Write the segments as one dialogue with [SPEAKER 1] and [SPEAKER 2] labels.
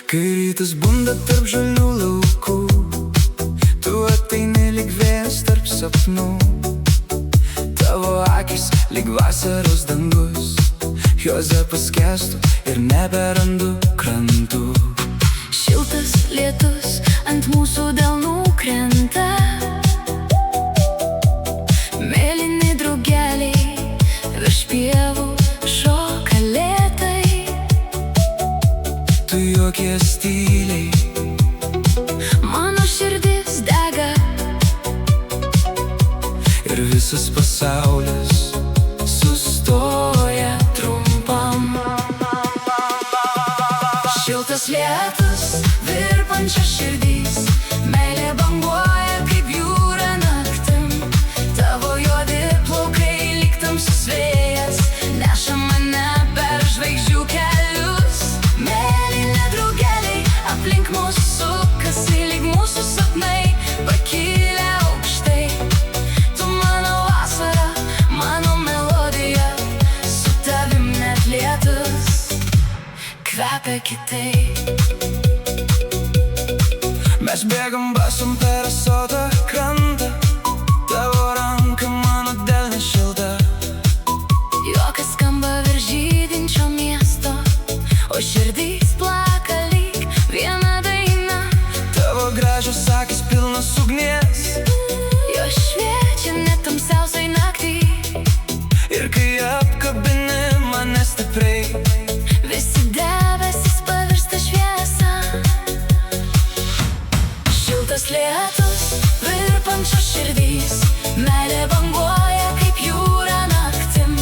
[SPEAKER 1] Kai rytas bunda tarp žalių laukų, tu ateini lyg vėjas tarp sapnų. Tavo akis lyg vasaros dangus, juose paskęstu ir neberandu krantų.
[SPEAKER 2] Šiltas lietus ant mūsų delnų krenta, mėlyni drugeliai virš pievų šoka lėtai.
[SPEAKER 1] Tu juokies tyliai,
[SPEAKER 2] Mano širdis dega
[SPEAKER 1] ir visas pasaulis sustoja trumpam.
[SPEAKER 2] Šiltas lietus, virpančios širdys, meilė banguoja kaip jūra naktim. Tavo juodi plaukai lyg tamsus vėjas neša mane per žvaigždžių kelius. Mėlyni drugeliai aplink mus sukasi lyg mūsų sapnai pakilę aukštai. Tu mano vasara, mano melodija, su tavim net lietus kvepia kitaip.
[SPEAKER 1] mes bėgam basom per asotą krantą, tavo ranka mano delne šilta.
[SPEAKER 2] Juokas skamba virš žydinčio miesto, o širdys plaka lyg viena daina.
[SPEAKER 1] Tavo gražios akys pilnos ugnies,
[SPEAKER 2] Jos šviečia net tamsiausiai naktį,
[SPEAKER 1] ir kai apkabini mane stipriai,
[SPEAKER 2] visi debesis pavirsta šviesa. Šiltas lietus, virpančios širdys, meilė banguoja kaip jūra naktim.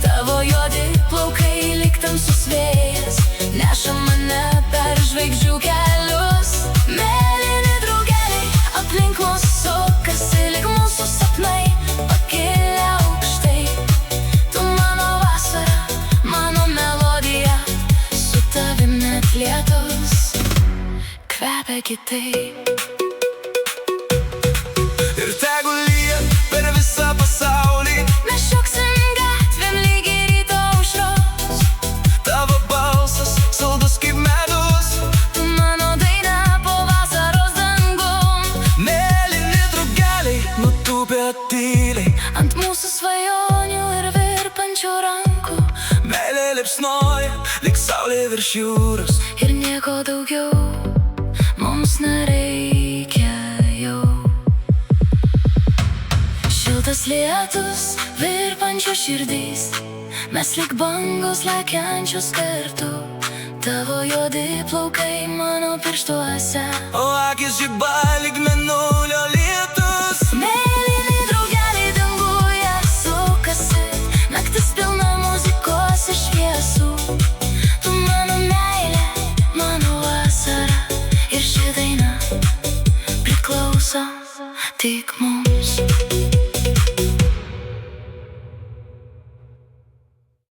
[SPEAKER 2] Tavo juodi plaukai lyg tamsus vėjas neša mane per žvaigždžių kelius. Mėlyni drugeliai aplink mus sukasi lyg mūsų sapnai pakilę aukštai. Tu mano vasara, mano melodija, su tavim net lietus kvepia kitaip.
[SPEAKER 1] ir tegu lyja per visą pasaulį.
[SPEAKER 2] Mes šoksim gatvėm lygi ryto aušros.
[SPEAKER 1] Tavo balsas saldus kaip medus,
[SPEAKER 2] Tu mano daina po vasaros dangum.
[SPEAKER 1] mėlyni drugeliai nutūpia tyliai,
[SPEAKER 2] Ant mūsų svajonių ir virpančių rankų,
[SPEAKER 1] meilė liepsnoja lyg saulė virš jūros.
[SPEAKER 2] ir nieko daugiau mums nereikia jau. Šiltas lietus, virpančios širdys, mes lyg bangos lekiančios kartu. Tavo juodi plaukai mano pirštuose,
[SPEAKER 1] O akis žiba lyg mėnulio lietus.
[SPEAKER 2] mėlyni drugeliai danguje sukasi, naktis pilna muzikos ir šviesų. Tu mano meilė, mano vasara, ir ši daina priklauso tik mums.